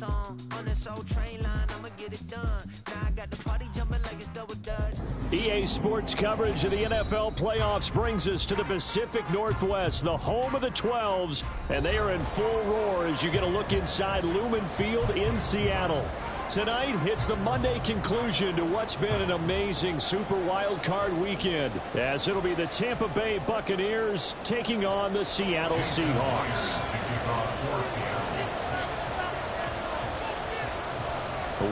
on this old train line, I'ma get it done. Now I got the party jumping like it's double dutch. EA Sports coverage of the NFL playoffs brings us to the Pacific Northwest, the home of the 12s, and they are in full roar as you get a look inside Lumen Field in Seattle. Tonight, it's the Monday conclusion to what's been an amazing Super Wild Card weekend, as it'll be the Tampa Bay Buccaneers taking on the Seattle Seahawks.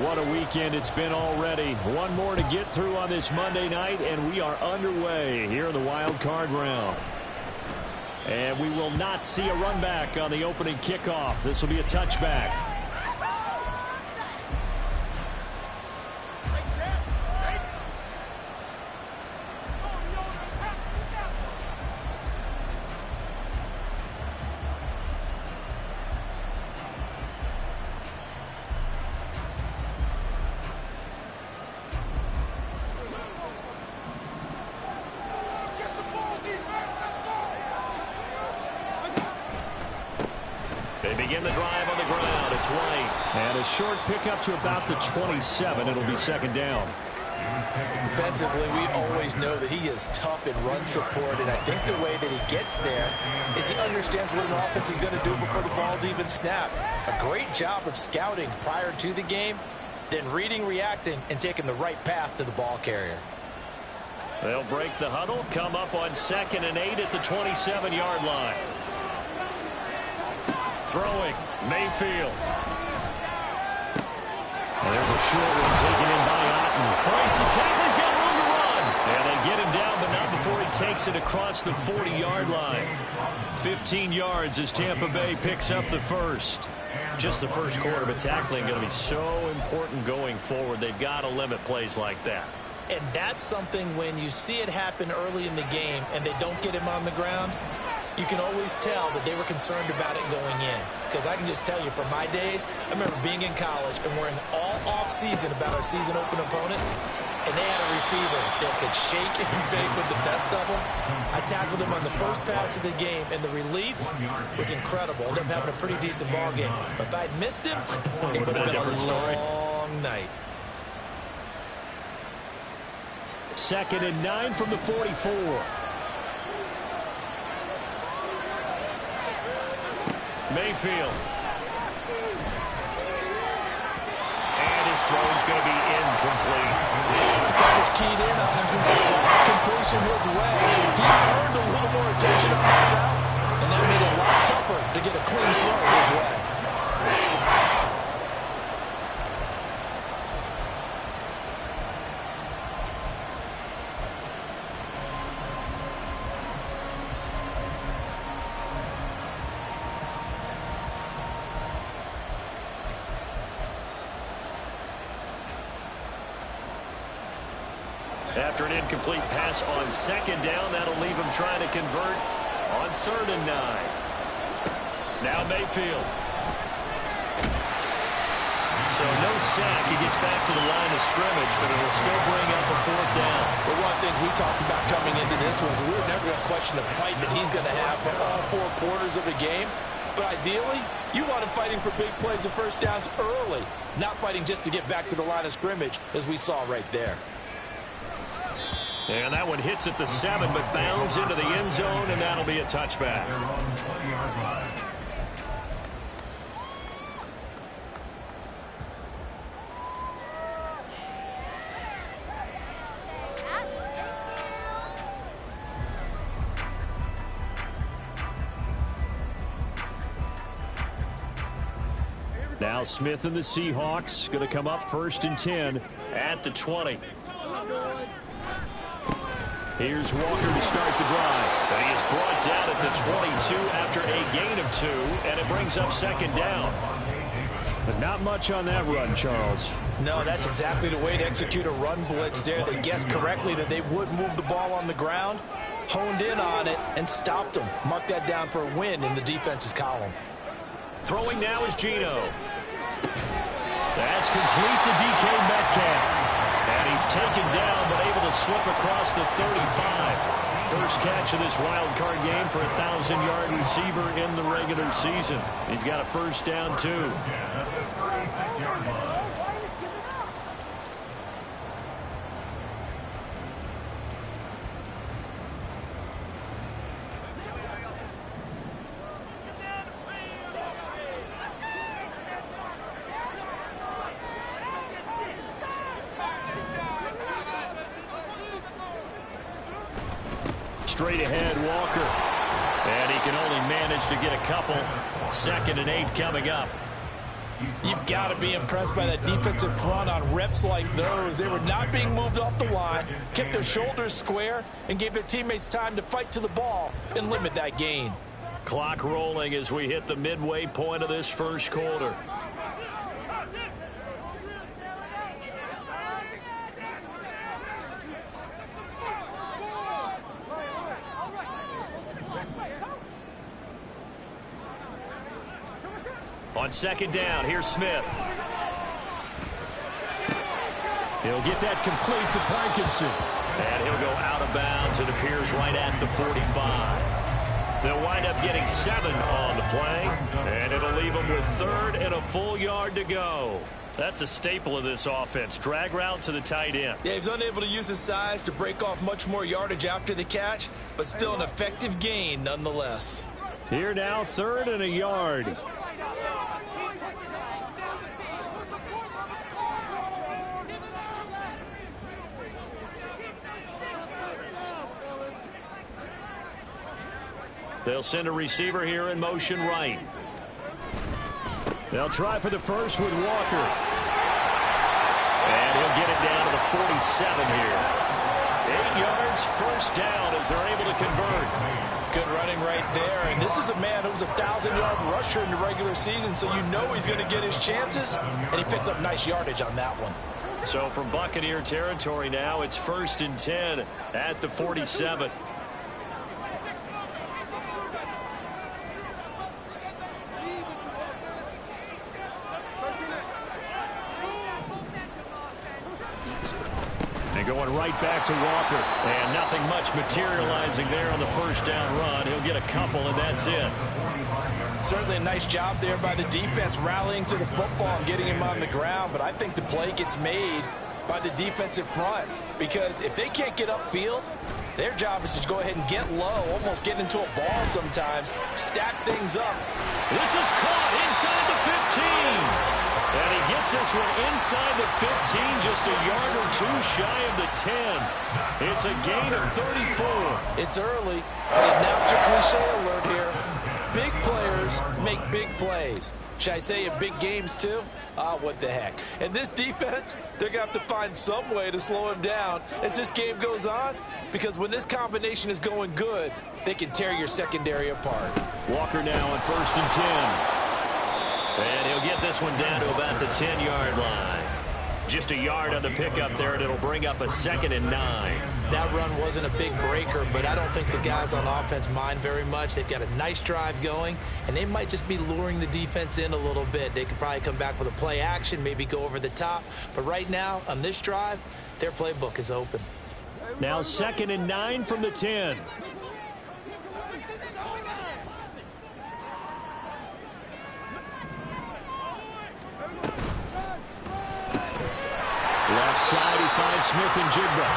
What a weekend it's been already. One more to get through on this Monday night, and we are underway here in the Wild Card round. And we will not see a run back on the opening kickoff. This will be a touchback. They begin the drive on the ground. It's White. And a short pickup to about the 27. It'll be second down. Defensively, we always know that he is tough in run support, and I think the way that he gets there is he understands what an offense is going to do before the ball's even snapped. A great job of scouting prior to the game, then reading, reacting, and taking the right path to the ball carrier. They'll break the huddle, come up on 2nd and 8 at the 27-yard line. Throwing, Mayfield. And there's a short one taken in by Otten. Breaks the tackle, he's got room to run. And they get him down, but not before he takes it across the 40-yard line. 15 yards as Tampa Bay picks up the first. Just the first quarter, but tackling going to be so important going forward. They've got to limit plays like that. And that's something when you see it happen early in the game and they don't get him on the ground, you can always tell that they were concerned about it going in. Because I can just tell you, from my days, I remember being in college and worrying all off-season about our season open opponent, and they had a receiver that could shake and bake with the best of them. I tackled him on the first pass of the game, and the relief was incredible. Ended up having a pretty decent ball game. But if I'd missed him, it would have been a long night. 2nd and 9 from the 44. Mayfield. And his throw is going to be incomplete. The coverage keyed in on him since the last completion his way. He earned a little more attention on that route, and that made it a lot tougher to get a clean throw his way. After an incomplete pass on 2nd down, that'll leave him trying to convert on 3rd and 9. Now Mayfield. So no sack. He gets back to the line of scrimmage, but it'll still bring up a 4th down. Well, one of the things we talked about coming into this was we were never going to question the fight that he's going to have for all 4 quarters of a game. But ideally, you want him fighting for big plays and first downs early, not fighting just to get back to the line of scrimmage, as we saw right there. And that one hits at the 7, but bounds into the end zone, and that'll be a touchback. Now Smith and the Seahawks going to come up 1st and 10 at the 20. Here's Walker to start the drive. But he is brought down at the 22 after a gain of 2, and it brings up 2nd down. But not much on that run, Charles. No, that's exactly the way to execute a run blitz there. They guessed correctly that they would move the ball on the ground, honed in on it, and stopped them. Mark that down for a win in the defense's column. Throwing now is Geno. That's complete to DK Metcalf. And he's taken down, but able to slip across the 35. First catch of this wild card game for a 1,000-yard receiver in the regular season. He's got a first down, too. Straight ahead, Walker. And he can only manage to get a couple. 2nd and 8 coming up. You've got to be impressed by that defensive front on reps like those. They were not being moved off the line, kept their shoulders square, and gave their teammates time to fight to the ball and limit that gain. Clock rolling as we hit the midway point of this first quarter. On 2nd down, here's Smith. He'll get that complete to Parkinson. And he'll go out of bounds. It appears right at the 45. They'll wind up getting 7 on the play. And it'll leave them with 3rd and a full yard to go. That's a staple of this offense. Drag route to the tight end. Yeah, he's unable to use his size to break off much more yardage after the catch, but still an effective gain nonetheless. Here now, 3rd and a yard. They'll send a receiver here in motion right. They'll try for the first with Walker. And he'll get it down to the 47 here. 8 yards, first down as they're able to convert. Good running right there. And this is a man who was a 1,000-yard rusher in the regular season, so you know he's going to get his chances, and he picks up nice yardage on that one. So from Buccaneer territory now, it's 1st and 10 at the 47. Going right back to Walker. And nothing much materializing there on the first down run. He'll get a couple, and that's it. Certainly a nice job there by the defense rallying to the football and getting him on the ground. But I think the play gets made by the defensive front. Because if they can't get upfield, their job is to go ahead and get low, almost get into a ball sometimes, stack things up. This is caught inside the 15. And he gets this one inside the 15, just a yard or 2 shy of the 10. It's a gain of 34. It's early, but announcer cliche alert here. Big players make big plays. Should I say in big games too? What the heck. And this defense, they're going to have to find some way to slow him down as this game goes on, because when this combination is going good, they can tear your secondary apart. Walker now on 1st and 10. And he'll get this one down to about the 10-yard line. Just a yard on the pickup there, and it'll bring up a 2nd and 9. That run wasn't a big breaker, but I don't think the guys on offense mind very much. They've got a nice drive going, and they might just be luring the defense in a little bit. They could probably come back with a play action, maybe go over the top. But right now, on this drive, their playbook is open. Now 2nd and 9 from the 10. Left side, he finds Smith and Jigba.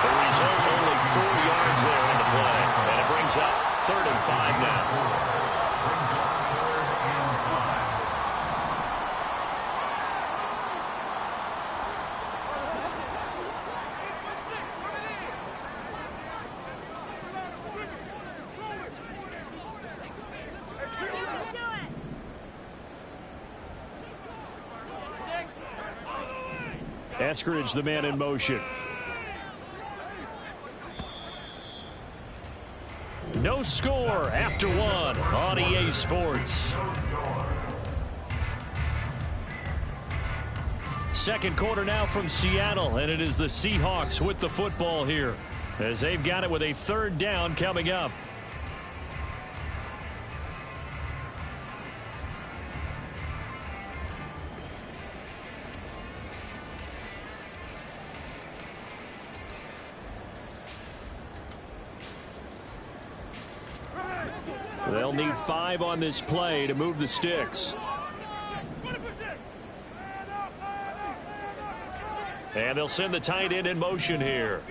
The result, only 4 yards there in the play. And it brings up 3rd and 5 now. Eskridge, the man in motion. No score after 1 on EA Sports. Second quarter now from Seattle, and it is the Seahawks with the football here as they've got it with a 3rd down coming up. They'll need 5 on this play to move the sticks. And they'll send the tight end in motion here.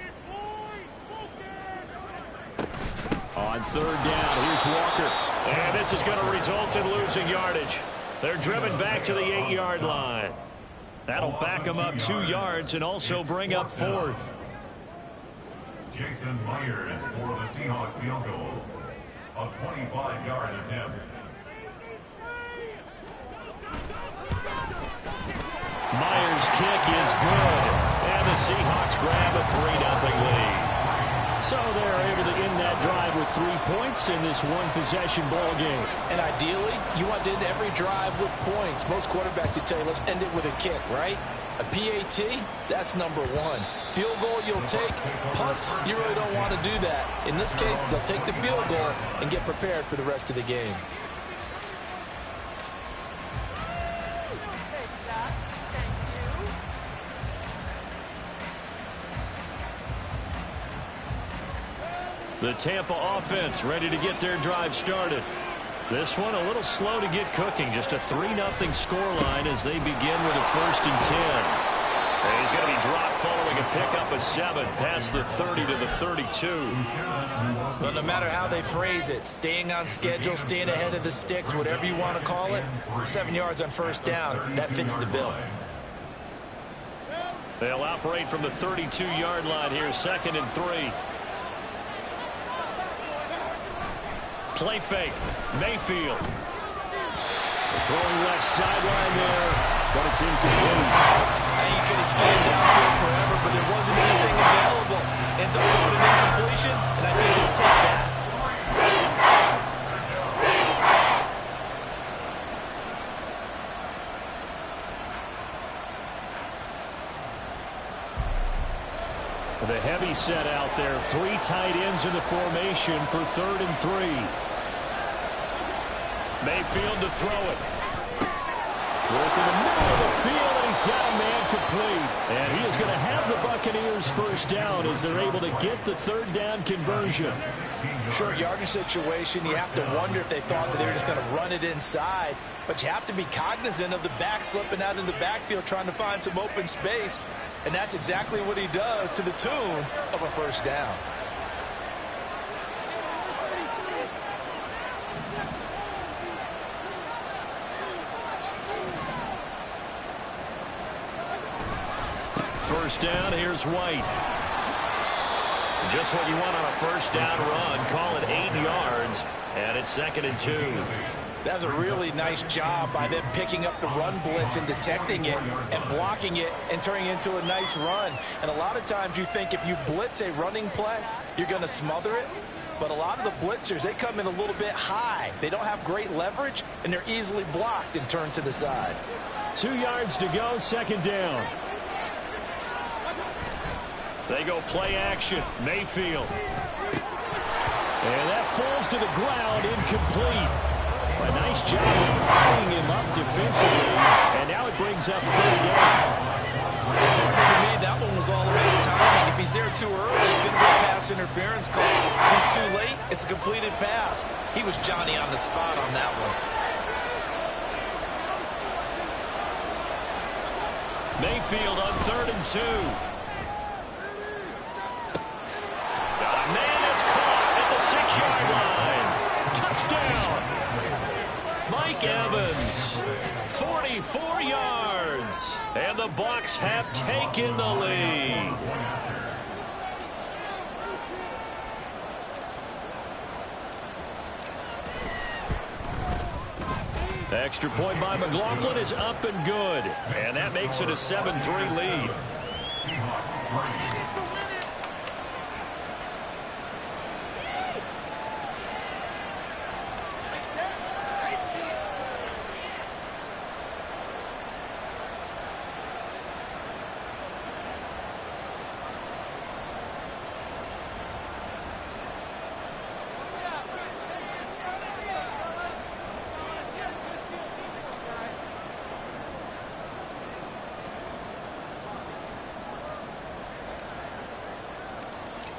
On 3rd down, here's Walker. And this is going to result in losing yardage. They're driven back to the 8-yard line. That'll back them up 2 yards and also bring up 4th. Jason Myers for the Seahawks field goal. A 25-yard attempt. Myers' kick is good, and the Seahawks grab a 3-0 lead. So they're able to end that drive with 3 points in this one-possession ball game. And ideally, you want to end every drive with points. Most quarterbacks would tell you, let's end it with a kick, right? A PAT, that's number one. Field goal, you'll take. Punts, you really don't want to do that. In this case, they'll take the field goal and get prepared for the rest of the game. The Tampa offense ready to get their drive started. This one a little slow to get cooking. Just a 3-0 scoreline as they begin with a 1st and 10. And he's going to be dropped following a pickup of 7 past the 30 to the 32. But no matter how they phrase it, staying on schedule, staying ahead of the sticks, whatever you want to call it, 7 yards on 1st down, that fits the bill. They'll operate from the 32-yard line here, 2nd and 3. Play fake. Mayfield. Throwing left sideline there, but it's incomplete. And you could have scanned downfield forever, but there wasn't anything available. Ends up throwing an incompletion, and I think he'll take that. The heavy set out there. 3 tight ends in the formation for 3rd and 3. Mayfield to throw it. Work in the middle of the field, and he's got a man complete. And he is going to have the Buccaneers 1st down as they're able to get the 3rd down conversion. Short yardage situation, you have to wonder if they thought that they were just going to run it inside. But you have to be cognizant of the back slipping out in the backfield trying to find some open space. And that's exactly what he does to the tune of a 1st down. First down, here's White. Just what you want on a 1st down run. Call it 8 yards, and it's 2nd and 2. That's a really nice job by them picking up the run blitz and detecting it and blocking it and turning it into a nice run. And a lot of times you think if you blitz a running play, you're going to smother it. But a lot of the blitzers, they come in a little bit high. They don't have great leverage, and they're easily blocked and turned to the side. 2 yards to go, 2nd down. They go play action. Mayfield. And that falls to the ground, incomplete. A nice job of tying him up defensively, and now it brings up 3rd down. To me, that one was all about timing. If he's there too early, it's going to be a pass interference call. If he's too late, it's a completed pass. He was Johnny on the spot on that one. Mayfield on 3rd and 2. Got a man that's caught at the 6-yard line. Touchdown. Mike Evans, 44 yards, and the Bucs have taken the lead. The extra point by McLaughlin is up and good, and that makes it a 7-3 lead.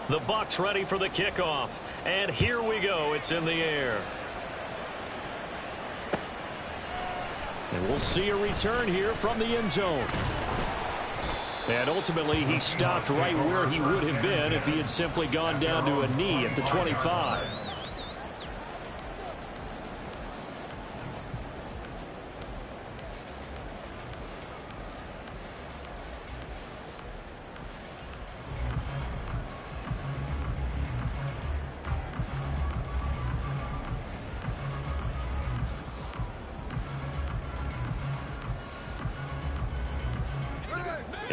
The Bucs ready for the kickoff. And here we go. It's in the air. And we'll see a return here from the end zone. And ultimately, he stopped right where he would have been if he had simply gone down to a knee at the 25.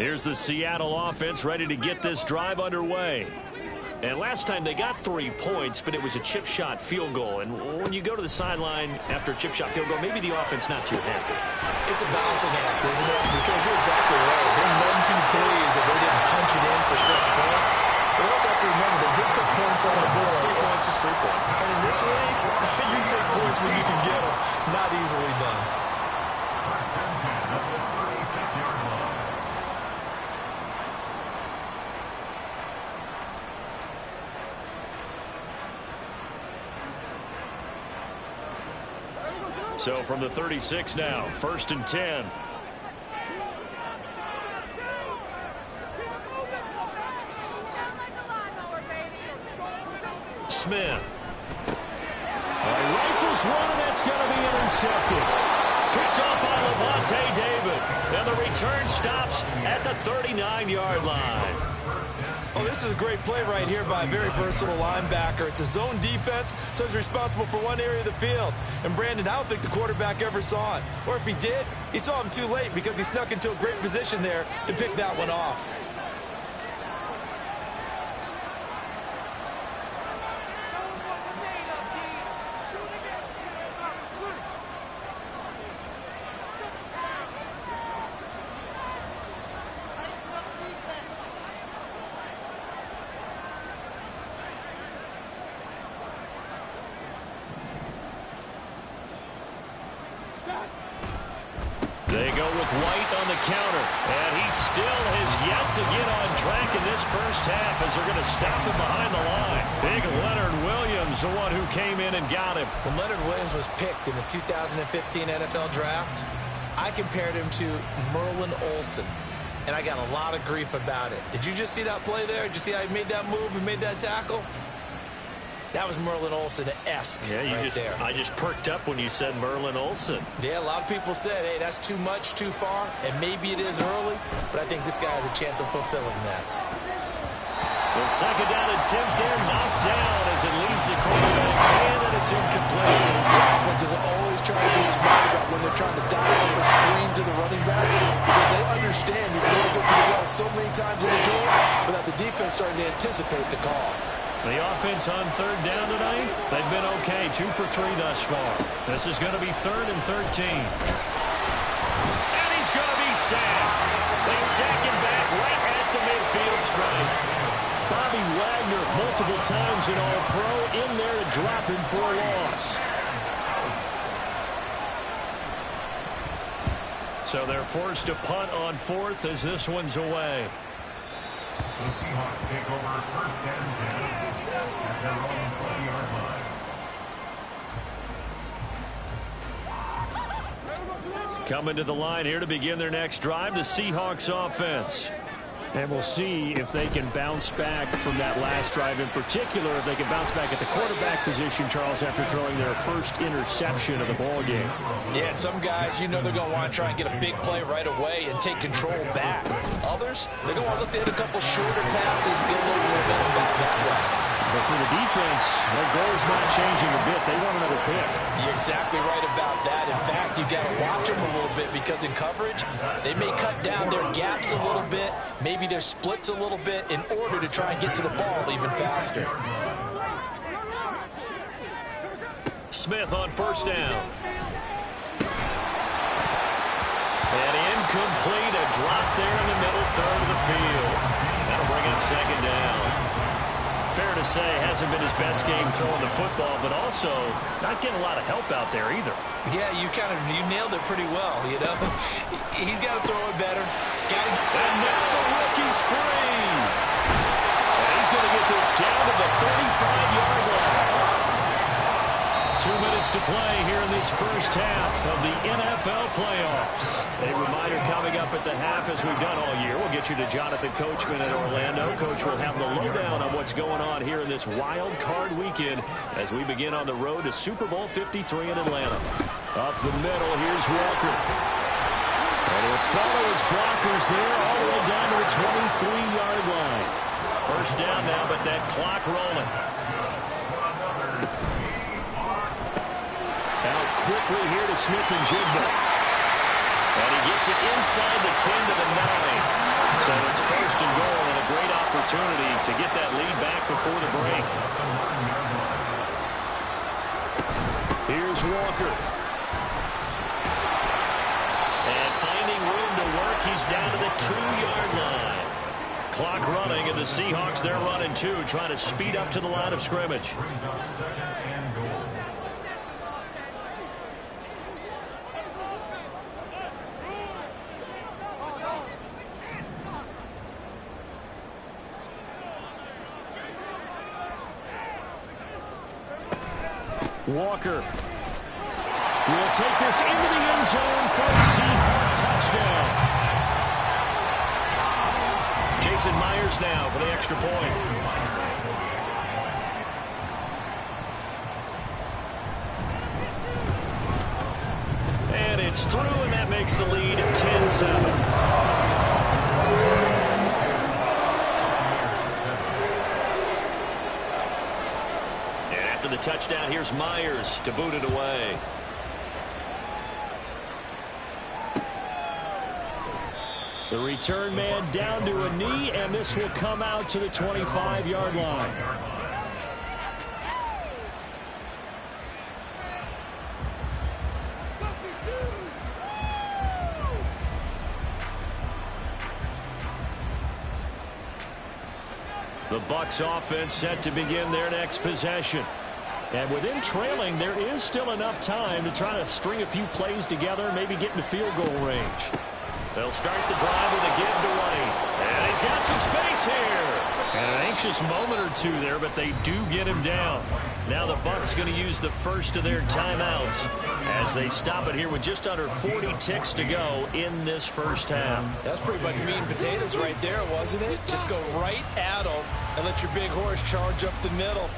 Here's the Seattle offense ready to get this drive underway. And last time they got 3 points, but it was a chip shot field goal. And when you go to the sideline after a chip shot field goal, maybe the offense not too happy. It's a balancing act, isn't it? Because you're exactly right. They're none too pleased that they didn't punch it in for 6 points. But also have to remember, they did put points on the board. 3 points is 3 points. And in this league, you take points when you can get them. Not easily done. First and 10 at the 36-yard line. So from the 36 now, first and 10. Smith. Rifles one, and that's going to be intercepted. Picked up by Levante David. And the return stops at the 39-yard line. Oh, this is a great play right here by a very versatile linebacker. It's a zone defense, so he's responsible for one area of the field. And Brandon, I don't think the quarterback ever saw it. Or if he did, he saw him too late because he snuck into a great position there to pick that one off. They go with White on the counter, and he still has yet to get on track in this first half as they're going to stop him behind the line. Big Leonard Williams, the one who came in and got him. When Leonard Williams was picked in the 2015 NFL Draft, I compared him to Merlin Olsen, and I got a lot of grief about it. Did you just see that play there? Did you see how he made that move and made that tackle? That was Merlin Olsen-esque there. I just perked up when you said Merlin Olsen. Yeah, a lot of people said, hey, that's too much, too far, and maybe it is early, but I think this guy has a chance of fulfilling that. The second down attempt there, knocked down as it leaves the quarterback's hand, and it's incomplete. The offense is always trying to be smart about when they're trying to dial up a screen to the running back because they understand you can only get to the well so many times in the game without the defense starting to anticipate the call. The offense on third down tonight, they've been okay, 2 for 3 thus far. This is going to be 3rd and 13. And he's going to be sacked. They sack him back right at the midfield stripe. Bobby Wagner, multiple times in All-Pro, in there to drop him for a loss. So they're forced to punt on 4th as this one's away. The Seahawks take over first and 10 at their own 20-yard line. Coming to the line here to begin their next drive, the Seahawks offense. And we'll see if they can bounce back from that last drive, in particular if they can bounce back at the quarterback position, Charles, after throwing their first interception of the ball game. Yeah, and some guys, you know they're going to want to try and get a big play right away and take control back. Others, they're going to want to look to hit a couple shorter passes, get a little momentum back that way. But for the defense, their goal's not changing a bit. They want another pick. You're exactly right about that. In fact, you've got to watch them a little bit because in coverage, they may cut down their gaps a little bit, maybe their splits a little bit in order to try and get to the ball even faster. Smith on first down. And incomplete, a drop there in the middle third of the field. That'll bring up second down. Fair to say, hasn't been his best game throwing the football, but also not getting a lot of help out there either. Yeah, you nailed it pretty well, you know. He's got to throw it better. And now the rookie's free. And he's going to get this down to the 35-yard line. 2 minutes to play here in this first half of the NFL playoffs. A reminder coming up at the half, as we've done all year. We'll get you to Jonathan Coachman in Orlando. Coach will have the lowdown on what's going on here in this wild card weekend as we begin on the road to Super Bowl 53 in Atlanta. Up the middle, here's Walker. And he'll follow his blockers there all the way down to the 23-yard line. First down now, but that clock rolling. Out quickly here to Smith and Jigba. And he gets it inside the 10 to the 9. So it's first and goal and a great opportunity to get that lead back before the break. Here's Walker. And finding room to work, he's down to the 2-yard line. Clock running, and the Seahawks, they're running too, trying to speed up to the line of scrimmage. Brings up second and goal. Walker will take this into the end zone for a Seahawk touchdown. Jason Myers now for the extra point. And it's through, and that makes the lead 10-7. The touchdown, here's Myers to boot it away. The return man down to a knee, and this will come out to the 25-yard line. The Bucs offense set to begin their next possession. And within trailing, there is still enough time to try to string a few plays together and maybe get into field goal range. They'll start the drive with a give to White. And he's got some space here. And an anxious moment or two there, but they do get him down. Now the Bucs going to use the first of their timeouts as they stop it here with just under 40 ticks to go in this first half. That's pretty much meat and potatoes right there, wasn't it? Just go right at them and let your big horse charge up the middle.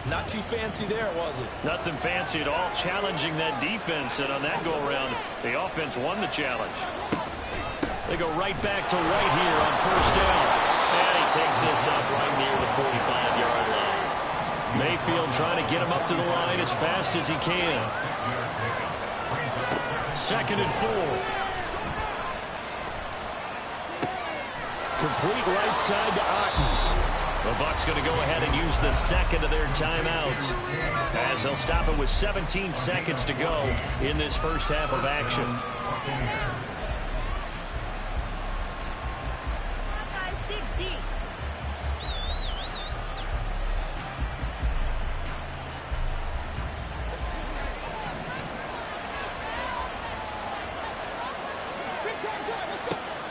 Not too fancy there, was it? Nothing fancy at all, challenging that defense, and on that go-around, the offense won the challenge. They go right back to White here on first down. And he takes this up right near the 45-yard line. Mayfield trying to get him up to the line as fast as he can. 2nd and 4. Complete right side to Otten. The Bucs going to go ahead and use the second of their timeouts as they'll stop it with 17 seconds to go in this first half of action.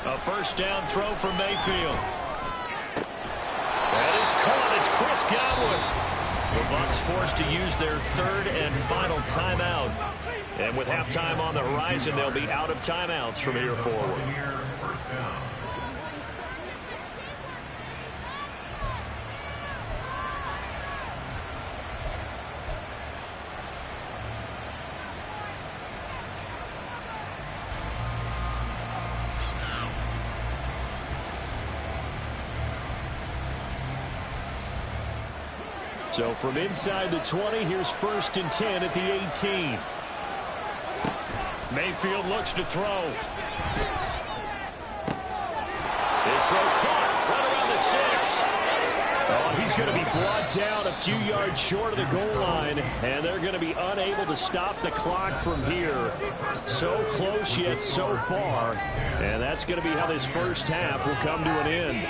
A first down throw for Mayfield. That is caught. It's Chris Godwin. The Bucs forced to use their third and final timeout. And with halftime on the horizon, they'll be out of timeouts from here forward. First down. So from inside the 20, here's 1st and 10 at the 18. Mayfield looks to throw. This throw caught right around the 6. Oh, he's going to be brought down a few yards short of the goal line, and they're going to be unable to stop the clock from here. So close yet so far, and that's going to be how this first half will come to an end.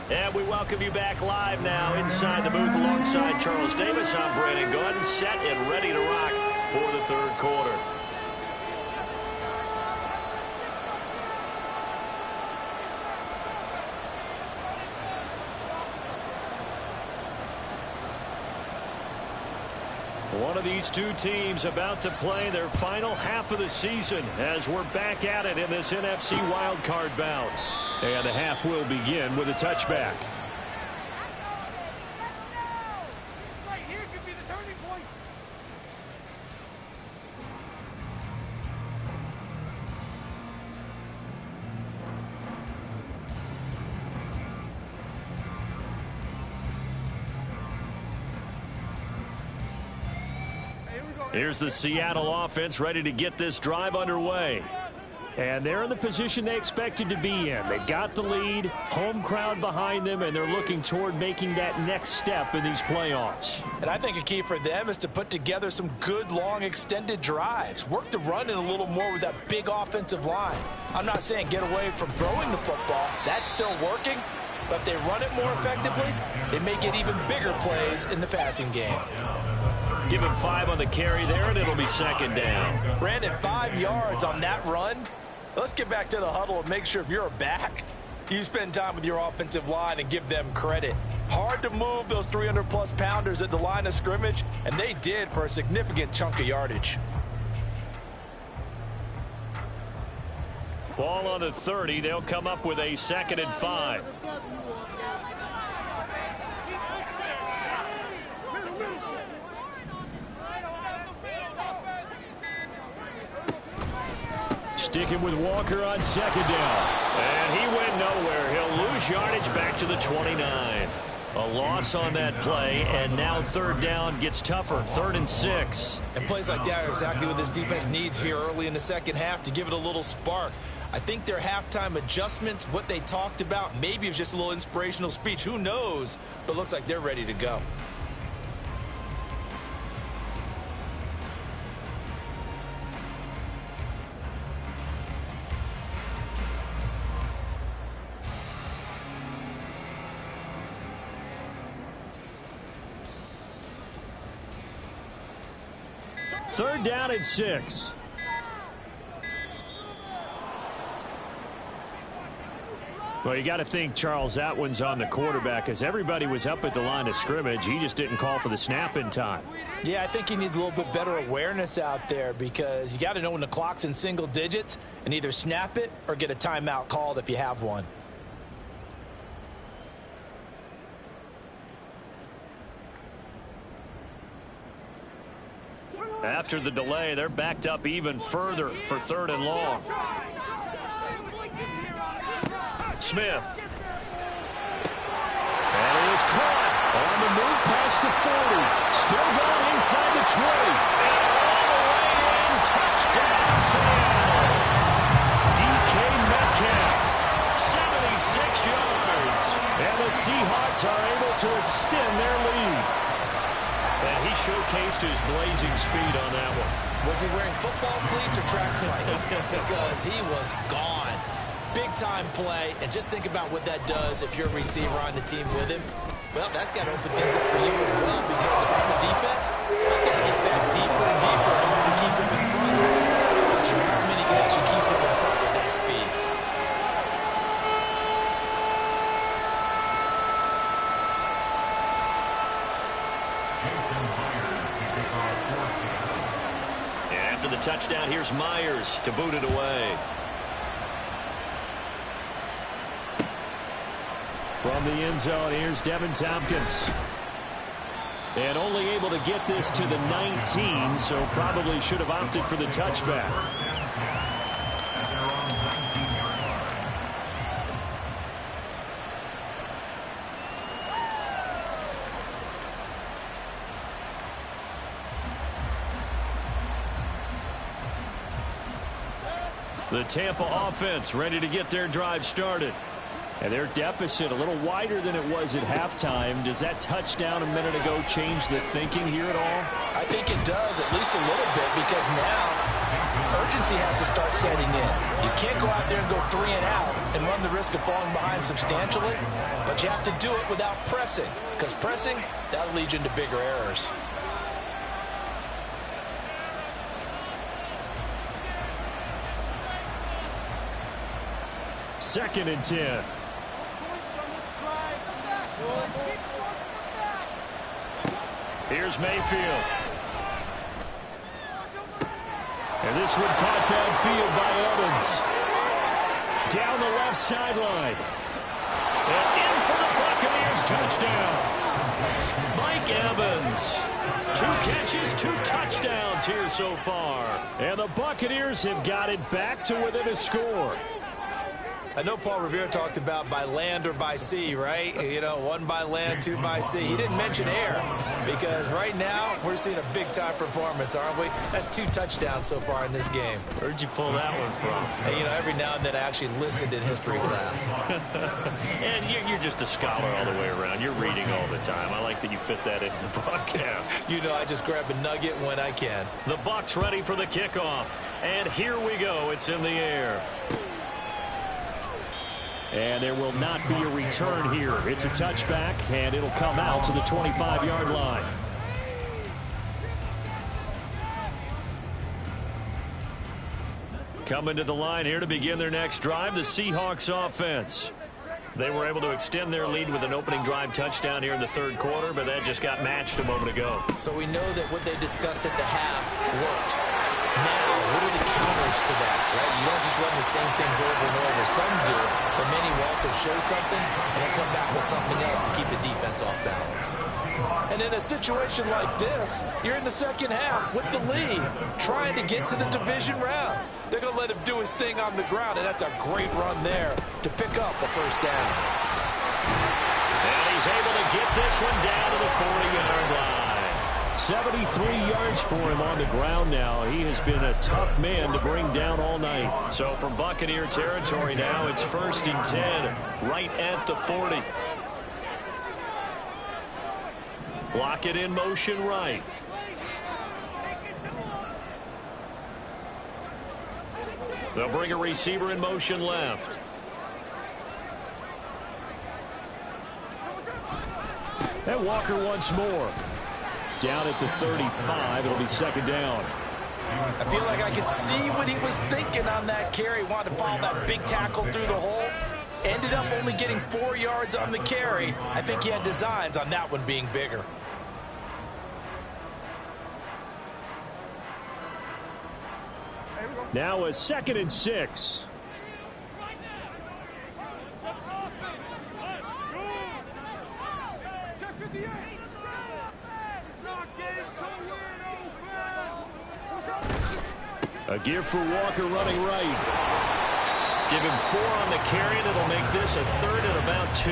And we welcome you back live now inside the booth alongside Charles Davis. I'm Brandon Gordon, set and ready to rock for the third quarter. One of these two teams about to play their final half of the season as we're back at it in this NFC wildcard bout. And the half will begin with a touchback. Here's the Seattle offense ready to get this drive underway. And they're in the position they expected to be in. They've got the lead, home crowd behind them, and they're looking toward making that next step in these playoffs. And I think a key for them is to put together some good, long, extended drives. Work the run in a little more with that big offensive line. I'm not saying get away from throwing the football. That's still working. But if they run it more effectively, they may get even bigger plays in the passing game. Give him 5 on the carry there, and it'll be second down. Brandon, 5 yards on that run. Let's get back to the huddle and make sure if you're a back, you spend time with your offensive line and give them credit. Hard to move those 300-plus pounders at the line of scrimmage, and they did for a significant chunk of yardage. Ball on the 30. They'll come up with a 2nd and 5. Sticking with Walker on 2nd down. And he went nowhere. He'll lose yardage back to the 29. A loss on that play, and now 3rd down gets tougher. 3rd and 6. And plays like that are exactly what this defense needs here early in the second half to give it a little spark. I think their halftime adjustments, what they talked about, maybe it was just a little inspirational speech. Who knows? But looks like they're ready to go. Third down and 6. Well, you got to think, Charles, that one's on the quarterback, as everybody was up at the line of scrimmage. He just didn't call for the snap in time. Yeah, I think he needs a little bit better awareness out there, because you got to know when the clock's in single digits and either snap it or get a timeout called if you have one. After the delay, they're backed up even further for 3rd and long. Smith. And it is caught on the move past the 40. Still going inside the 20. And all the way in. Touchdown, Seattle. DK Metcalf. 76 yards. And the Seahawks are able to extend their lead. And he showcased his blazing speed on that one. Was he wearing football cleats or track spikes? Because he was gone. Big-time play, and just think about what that does if you're a receiver on the team with him. Well, that's got to open things up for you as well, because if I'm a defense, I've got to get back deeper and deeper in order to keep him in front. But I'm not sure how many can actually keep him in front with that speed. And after the touchdown, here's Myers to boot it away. From the end zone, here's Devin Tompkins. And only able to get this to the 19, so probably should have opted for the touchback. The Tampa offense ready to get their drive started. And their deficit a little wider than it was at halftime. Does that touchdown a minute ago change the thinking here at all? I think it does, at least a little bit, because now urgency has to start setting in. You can't go out there and go 3 and out and run the risk of falling behind substantially, but you have to do it without pressing, because pressing, that'll lead you into bigger errors. Second and 10. Here's Mayfield. And this one caught downfield by Evans. Down the left sideline. And in for the Buccaneers touchdown. Mike Evans. 2 catches, 2 touchdowns here so far. And the Buccaneers have got it back to within a score. I know Paul Revere talked about by land or by sea, right? You know, 1 by land, 2 by sea. He didn't mention air because right now we're seeing a big-time performance, aren't we? That's 2 touchdowns so far in this game. Where'd you pull that one from? Hey, you know, every now and then I actually listened in history class. And you're just a scholar all the way around. You're reading all the time. I like that you fit that into the broadcast. You know, I just grab a nugget when I can. The Bucs ready for the kickoff. And here we go. It's in the air. And there will not be a return here. It's a touchback, and it'll come out to the 25-yard line. Coming to the line here to begin their next drive, the Seahawks offense. They were able to extend their lead with an opening drive touchdown here in the third quarter, but that just got matched a moment ago. So we know that what they discussed at the half worked. Now, what are the counters to that, right? You don't just run the same things over and over. Some do, but many will also show something and then come back with something else to keep the defense off balance. And in a situation like this, you're in the second half with the lead, trying to get to the division round. They're going to let him do his thing on the ground, and that's a great run there to pick up a first down. And he's able to get this one down to the 40-yard line. 73 yards for him on the ground now. He has been a tough man to bring down all night. So from Buccaneer territory now, it's 1st and 10, right at the 40. Block it in motion right. They'll bring a receiver in motion left. And Walker once more. Down at the 35, it'll be second down. I feel like I could see what he was thinking on that carry. Wanted to follow that big tackle through the hole. Ended up only getting 4 yards on the carry. I think he had designs on that one being bigger. Now a 2nd and 6. A give for Walker running right. Give him 4 on the carry, and it'll make this a 3rd and about 2.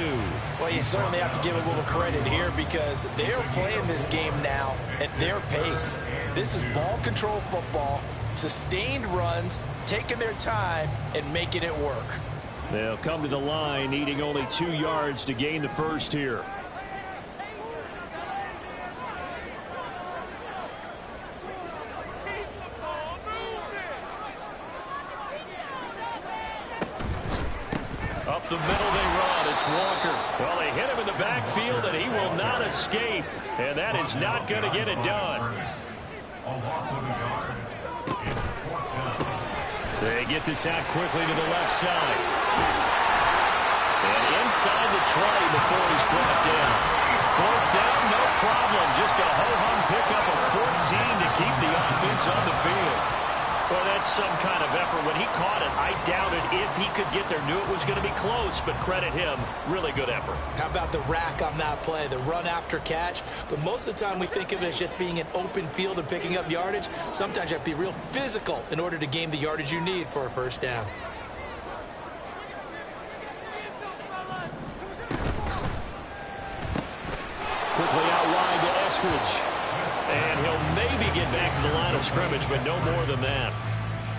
Well, you certainly have to give a little credit here because they're playing this game now at their pace. This is ball control football, sustained runs, taking their time, and making it work. They'll come to the line, needing only 2 yards to gain the first here. Up the middle they run. It's Walker. Well, they hit him in the backfield, and he will not escape. And that is not going to get it done. They get this out quickly to the left side. And inside the 20 before he's brought down. 4th down, no problem. Just a ho-hum pickup of 14 to keep the offense on the field. Well, that's some kind of effort. When he caught it, I doubted if he could get there. Knew it was going to be close, but credit him. Really good effort. How about the rack on that play, the run after catch? But most of the time we think of it as just being an open field and picking up yardage. Sometimes you have to be real physical in order to gain the yardage you need for a first down. Quickly out wide to Eskridge. And he'll maybe get back to the line of scrimmage, but no more than that.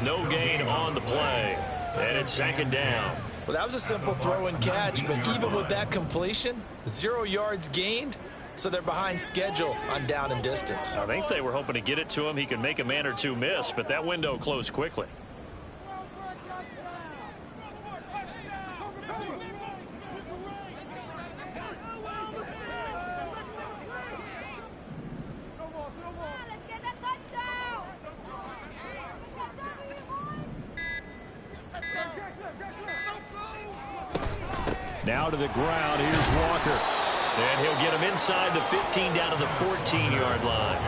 No gain on the play. And it's 2nd down. Well, that was a simple throw and catch, but even with that completion, 0 yards gained, so they're behind schedule on down and distance. I think they were hoping to get it to him. He could make a man or two miss, but that window closed quickly. Now to the ground. Here's Walker. And he'll get him inside the 15 down to the 14-yard line.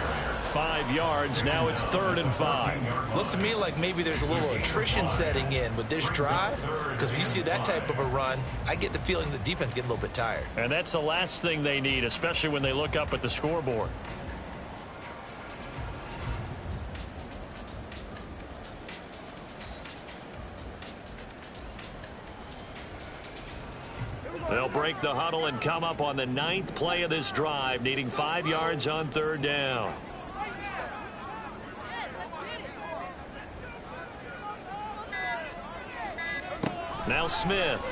5 yards. Now it's 3rd and 5. Looks to me like maybe there's a little attrition setting in with this drive, because when you see that type of a run, I get the feeling the defense getting a little bit tired. And that's the last thing they need, especially when they look up at the scoreboard. They'll break the huddle and come up on the 9th play of this drive, needing 5 yards on 3rd down. Now Smith.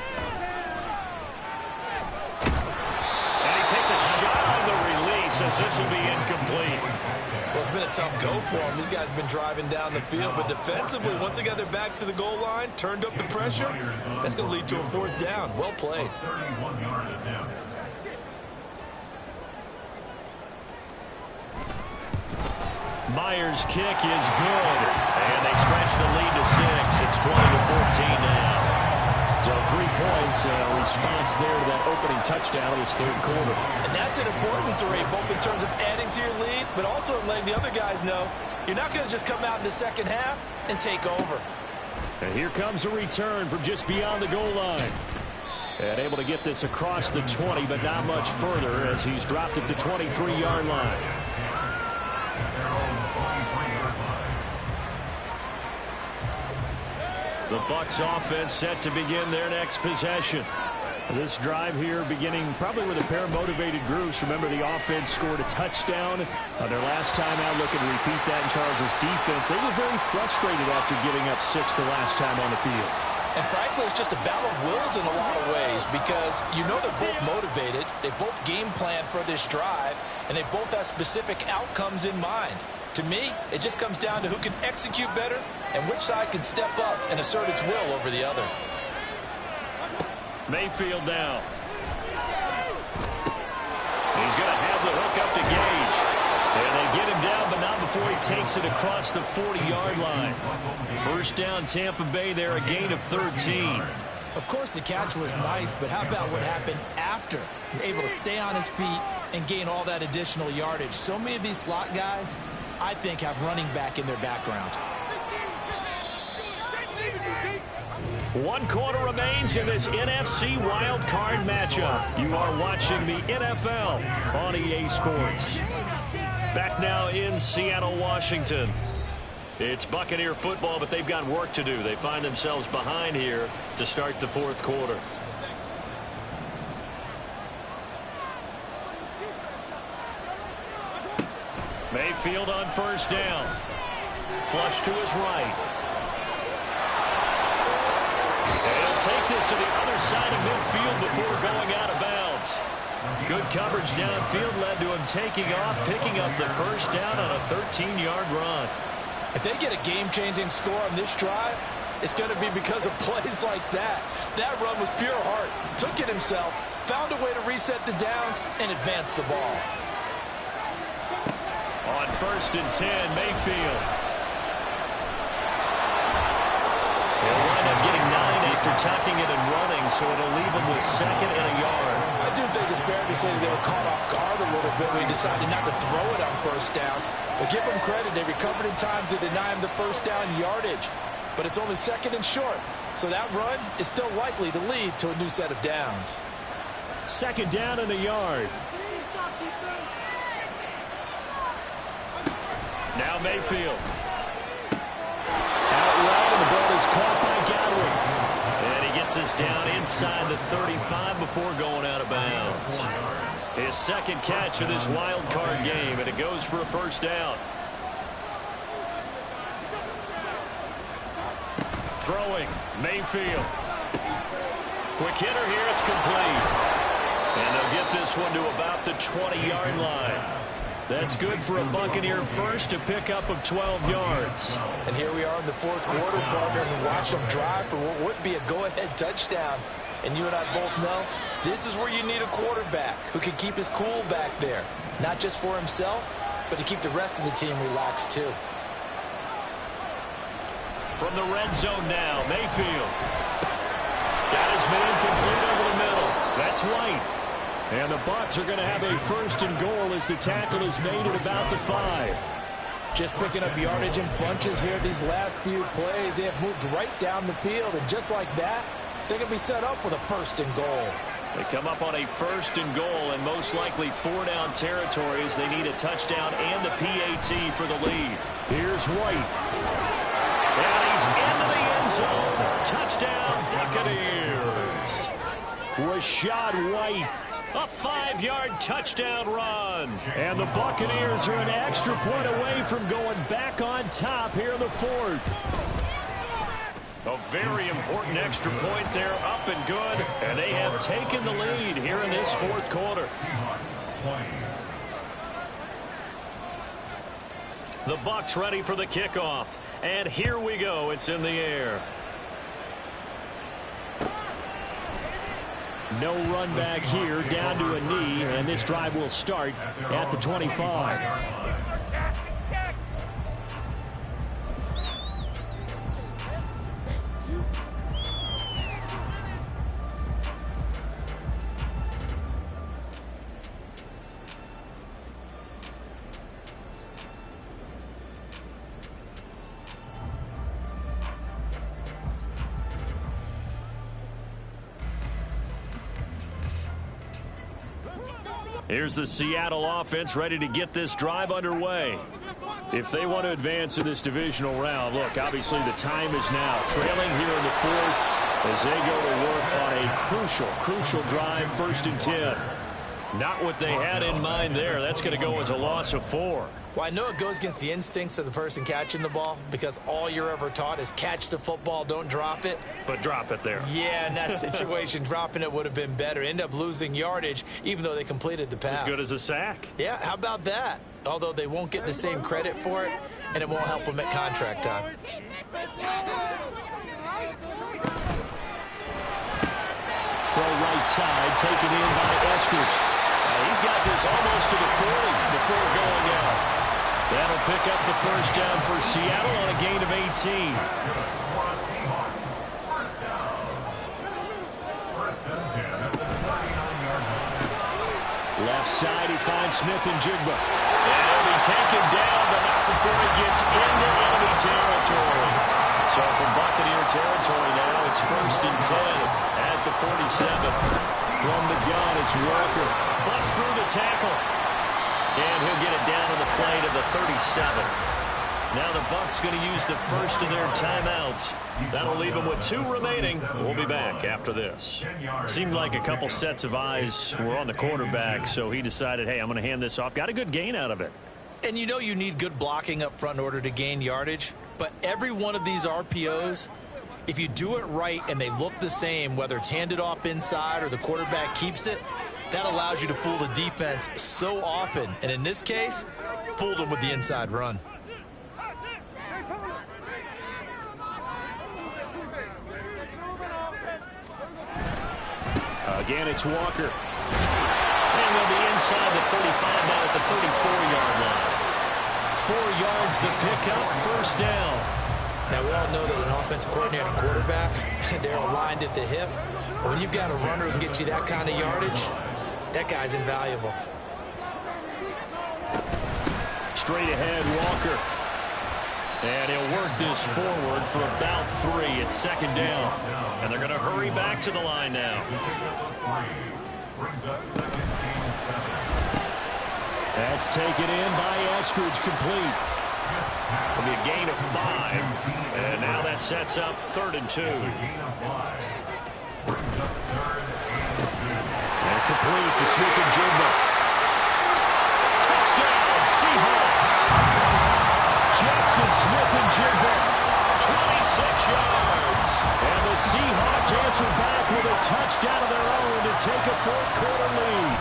And he takes a shot on the release as this will be incomplete. Well, it's been a tough go for them. These guys have been driving down the field, but defensively, once they got their backs to the goal line, turned up the pressure, that's going to lead to a 4th down. Well played. 31-yard attempt. Myers' kick is good, and they stretch the lead to 6. It's 20-14 now. So 3 points, response there to that opening touchdown in this 3rd quarter. And that's an important 3, both in terms of adding to your lead, but also letting the other guys know you're not going to just come out in the 2nd half and take over. And here comes a return from just beyond the goal line. And able to get this across the 20, but not much further as he's dropped it to 23-yard line. The Bucs offense set to begin their next possession. This drive here beginning probably with a pair of motivated groups. Remember, the offense scored a touchdown on their last time out. Looking to repeat that in Charles' defense. They were very frustrated after giving up 6 the last time on the field. And frankly, it's just a battle of wills in a lot of ways because you know they're both motivated. They both game plan for this drive, and they both have specific outcomes in mind. To me, it just comes down to who can execute better and which side can step up and assert its will over the other. Mayfield now. He's going to have the hook up to Gage. And they get him down, but not before he takes it across the 40-yard line. 1st down, Tampa Bay there, a gain of 13. Of course, the catch was nice, but how about what happened after? Able to stay on his feet and gain all that additional yardage. So many of these slot guys, I think, have running back in their background. 1 quarter remains in this NFC Wild Card matchup. You are watching the NFL on EA Sports. Back now in Seattle, Washington. It's Buccaneer football, but they've got work to do. They find themselves behind here to start the 4th quarter. Mayfield on 1st down. Flush to his right. And he'll take this to the other side of midfield before going out of bounds. Good coverage downfield led to him taking off, picking up the 1st down on a 13-yard run. If they get a game-changing score on this drive, it's going to be because of plays like that. That run was pure heart. Took it himself, found a way to reset the downs, and advance the ball. On 1st and 10, Mayfield. He'll wind up getting 9 after tucking it and running, so it'll leave him with 2nd and a yard. I do think it's fair to say they were caught off guard a little bit when he decided not to throw it on 1st down. But give them credit, they recovered in time to deny him the 1st down yardage. But it's only 2nd and short, so that run is still likely to lead to a new set of downs. 2nd down and a yard. Now Mayfield. Out right, and the ball is caught by Godwin. And he gets us down inside the 35 before going out of bounds. His 2nd catch of this wild card game, and it goes for a 1st down. Throwing, Mayfield. Quick hitter here, it's complete. And they'll get this one to about the 20-yard line. That's good for a Buccaneer 1st, a pickup of 12 yards. And here we are in the 4th quarter, partner, and watch them drive for what would be a go-ahead touchdown. And you and I both know this is where you need a quarterback who can keep his cool back there. Not just for himself, but to keep the rest of the team relaxed too. From the red zone now, Mayfield. Got his man complete over the middle. That's White. And the Bucs are going to have a 1st and goal as the tackle is made at about the 5. Just picking up yardage in bunches here these last few plays. They have moved right down the field, and just like that, they're going to be set up with a 1st and goal. They come up on a 1st and goal, and most likely 4-down territories. They need a touchdown and a PAT for the lead. Here's White. And he's into the end zone. Touchdown, Buccaneers. Rashad White. A 5-yard touchdown run. And the Buccaneers are an extra point away from going back on top here in the fourth. A very important extra point there, up and good. And they have taken the lead here in this fourth quarter. The Bucs ready for the kickoff. And here we go. It's in the air. No run back here, down to a knee, and this drive will start at the 25. Here's the Seattle offense ready to get this drive underway. If they want to advance in this divisional round, look, obviously the time is now. Trailing here in the fourth as they go to work on a crucial drive, 1st and 10. Not what they had in mind there. That's going to go as a loss of 4. Well, I know it goes against the instincts of the person catching the ball because all you're ever taught is catch the football, don't drop it. But drop it there. Yeah, in that situation, dropping it would have been better. End up losing yardage, even though they completed the pass. As good as a sack. Yeah, how about that? Although they won't get the same credit for it, and it won't help them at contract time. Throw right side, taken in by Eskridge. He's got this almost to the 40 before going out. That'll pick up the first down for Seattle on a gain of 18. Left side, he finds Smith-Njigba. And he'll be taken down, but not before he gets into enemy territory. So from Buccaneer territory now, it's 1st and 10 at the 47. From the gun, it's Walker. Busts through the tackle. And he'll get it down to the play to the 37. Now the Bucs going to use the first of their timeouts. That'll leave them with 2 remaining. We'll be back after this. Seemed like a couple sets of eyes were on the quarterback, so he decided, hey, I'm going to hand this off. Got a good gain out of it. And you know you need good blocking up front in order to gain yardage. But every one of these RPOs, if you do it right and they look the same, whether it's handed off inside or the quarterback keeps it, that allows you to fool the defense so often. And in this case, fooled them with the inside run. Again, it's Walker. And they'll be inside the 35 now at the 34-yard line. 4 yards the pickup, first down. Now, we all know that an offensive coordinator and quarterback, they're aligned at the hip. But when you've got a runner who can get you that kind of yardage, that guy's invaluable. Straight ahead, Walker. And he'll work this forward for about 3. It's 2nd down. And they're going to hurry back to the line now. That's taken in by Eskridge, complete. It'll be a gain of 5. And now that sets up 3rd and 2. And complete to Smith-Njigba. Touchdown, Seahawks. Jackson Smith-Njigba, 26 yards. And the Seahawks answer back with a touchdown of their own to take a 4th quarter lead.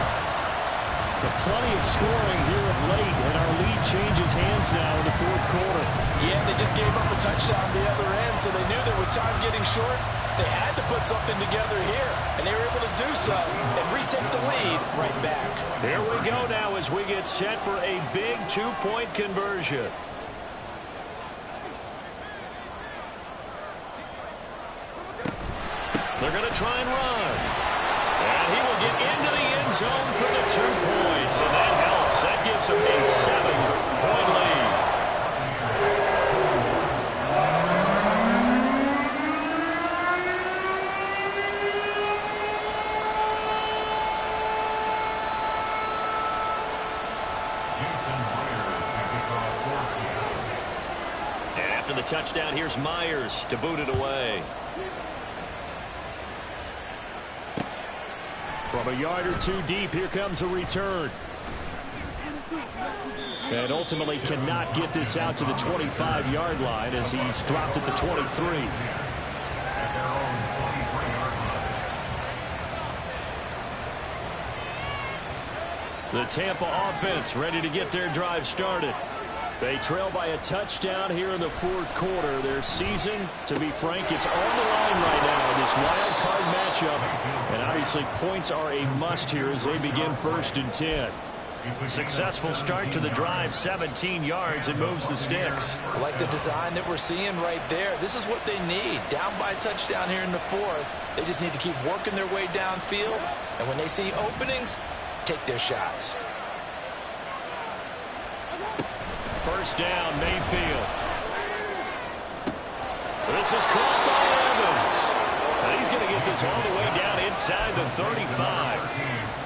But plenty of scoring here of late, and our lead changes hands now in the 4th quarter. Yeah, they just gave up a touchdown on the other end, so they knew that with time getting short, they had to put something together here, and they were able to do so and retake the lead right back. Here we go now as we get set for a big 2-point conversion. They're going to try and run. And he will get into the end zone for the 2 points, and that helps. That gives them a 7-point lead. And after the touchdown, here's Myers to boot it away. From a yard or two deep, here comes a return. And ultimately cannot get this out to the 25-yard line as he's dropped at the 23. The Tampa offense ready to get their drive started. They trail by a touchdown here in the fourth quarter. Their season, to be frank, it's on the line right now in this wild card matchup. And obviously points are a must here as they begin 1st and 10. Successful start to the drive, 17 yards, and moves the sticks. I like the design that we're seeing right there. This is what they need. Down by a touchdown here in the fourth. They just need to keep working their way downfield. And when they see openings, take their shots. First down, Mayfield. This is caught by Evans. And he's going to get this all the way down inside the 35.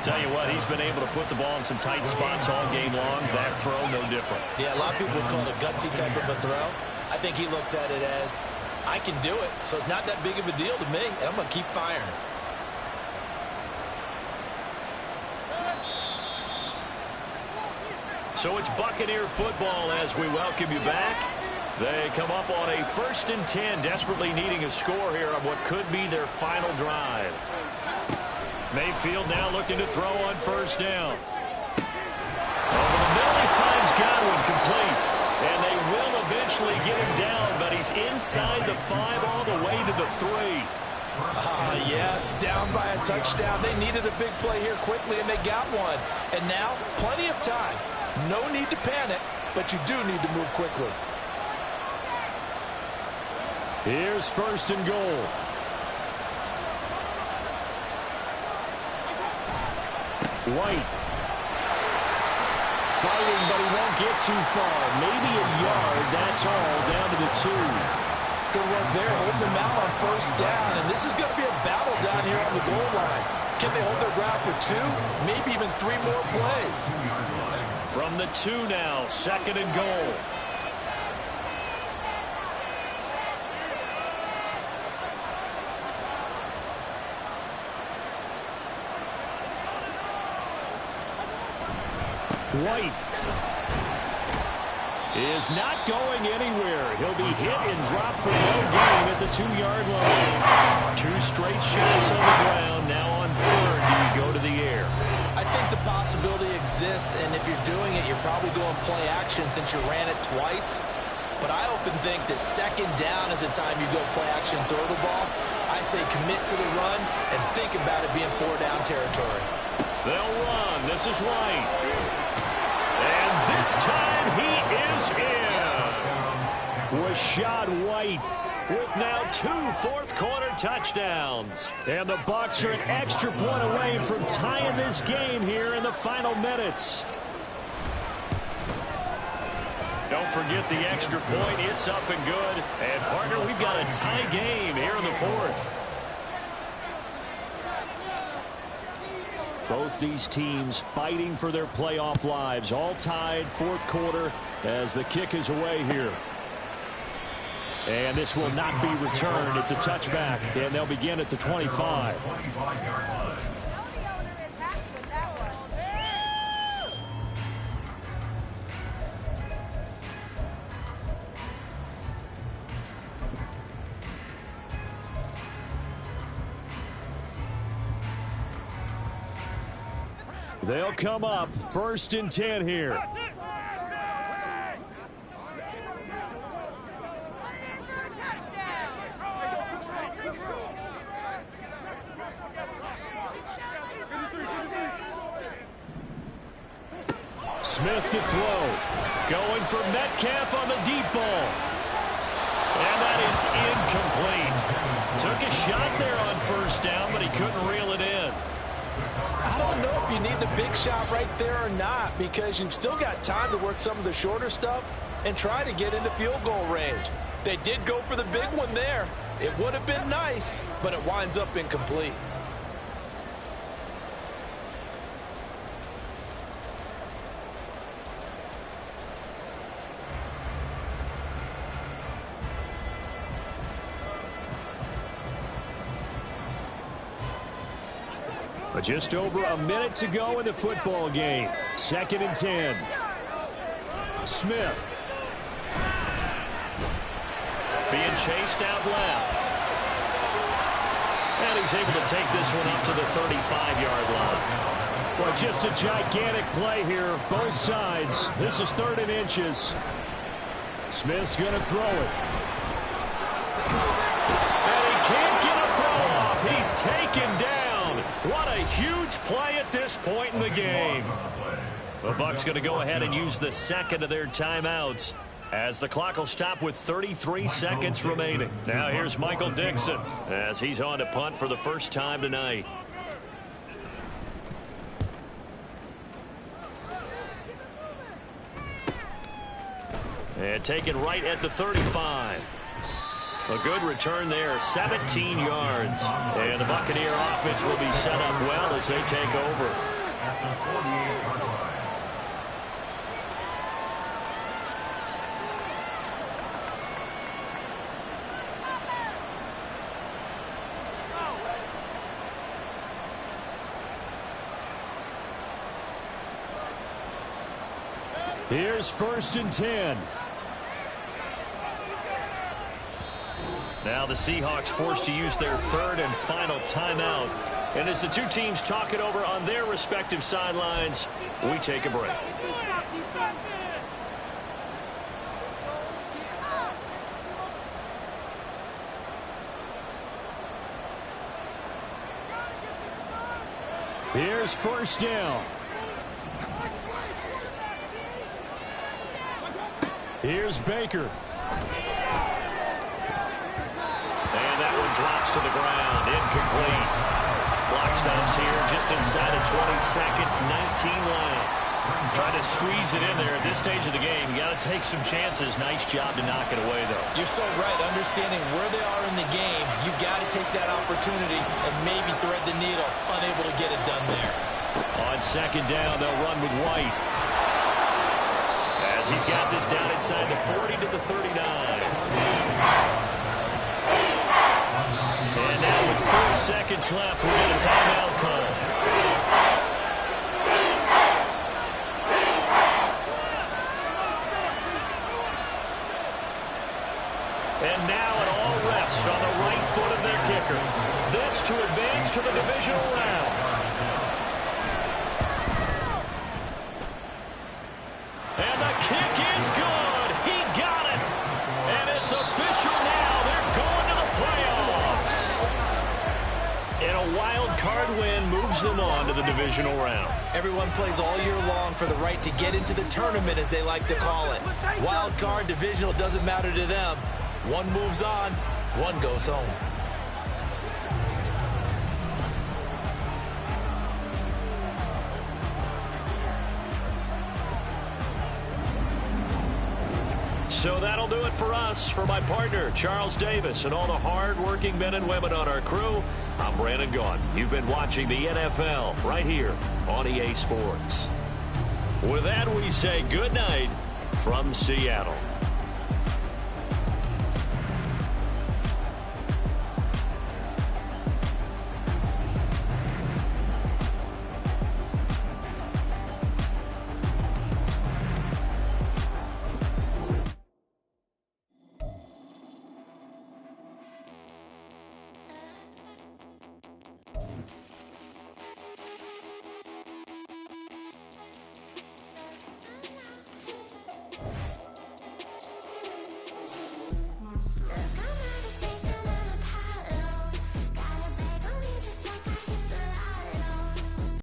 Tell you what, he's been able to put the ball in some tight spots all game long. That throw, no different. Yeah, a lot of people would call it a gutsy type of a throw. I think he looks at it as, I can do it, so it's not that big of a deal to me, and I'm going to keep firing. So it's Buccaneer football as we welcome you back. They come up on a 1st and 10, desperately needing a score here on what could be their final drive. Mayfield now looking to throw on 1st down. Over the middle, he finds Godwin complete. And they will eventually get him down, but he's inside the 5 all the way to the 3. Yes, down by a touchdown. They needed a big play here quickly, and they got one. And now, plenty of time. No need to panic, but you do need to move quickly. Here's 1st and goal. White. Fighting, but he won't get too far. Maybe a yard, that's all, down to the 2. Good work there, holding them out on 1st down, and this is going to be a battle down here on the goal line. Can they hold their ground for 2? Maybe even 3 more plays. From the 2 now, 2nd and goal. White is not going anywhere. He'll be hit and dropped for no gain at the 2-yard line. 2 straight shots on the ground. Now on 3rd, do you go to the air? I think the possibility exists, and if you're doing it, you're probably going play action since you ran it twice. But I often think that 2nd down is the time you go play action and throw the ball. I say commit to the run and think about it being 4-down territory. They'll run. This is White. And this time he is in. Yes. Rashad White with now 2 fourth-quarter touchdowns. And the Bucs are an extra point away from tying this game here in the final minutes. Don't forget the extra point. It's up and good. And, partner, we've got a tie game here in the 4th. Both these teams fighting for their playoff lives. All tied, 4th quarter as the kick is away here. And this will not be returned. It's a touchback, and they'll begin at the 25. They'll come up 1st and 10 here. Smith to throw. Going for Metcalf on the deep ball. And that is incomplete. Took a shot there on 1st down, but he couldn't reel it in. I don't know if you need the big shot right there or not, because you've still got time to work some of the shorter stuff and try to get into field goal range. They did go for the big one there. It would have been nice, but it winds up incomplete. But just over a minute to go in the football game. 2nd and 10. Smith. Being chased out left. And he's able to take this one up to the 35-yard line. Well, just a gigantic play here, both sides. This is 3rd and inches. Smith's going to throw it. And he can't get a throw off. He's taken down. What a huge play at this point in the game. The Bucs going to go ahead and use the 2nd of their timeouts, as the clock will stop with 33 seconds remaining. Now here's Michael Dixon as he's on to punt for the first time tonight. And taken right at the 35. A good return there, 17 yards. And the Buccaneer offense will be set up well as they take over. At the 48-yard line. Here's 1st and 10. Now the Seahawks forced to use their 3rd and final timeout. And as the two teams talk it over on their respective sidelines, we take a break. Here's 1st down. Here's Baker. And that one drops to the ground. Incomplete. Clock stops here just inside of 20 seconds. 19 left. Trying to squeeze it in there at this stage of the game. You got to take some chances. Nice job to knock it away, though. You're so right. Understanding where they are in the game, you got to take that opportunity and maybe thread the needle. Unable to get it done there. On 2nd down, they'll run with White. As he's got this down inside the 40 to the 39. And now with 4 seconds left, we'll get a timeout call. And now it all rests on the right foot of their kicker. This to advance to the divisional round. And the kick is good. He got it. And it's official now. They're going to the playoffs. And a wild card win moves them on to the divisional round. Everyone plays all year long for the right to get into the tournament, as they like to call it. Wild card, divisional, doesn't matter to them. One moves on, one goes home. So that'll do it for us. For my partner, Charles Davis, and all the hard-working men and women on our crew, I'm Brandon Gaughan. You've been watching the NFL right here on EA Sports. With that, we say good night from Seattle.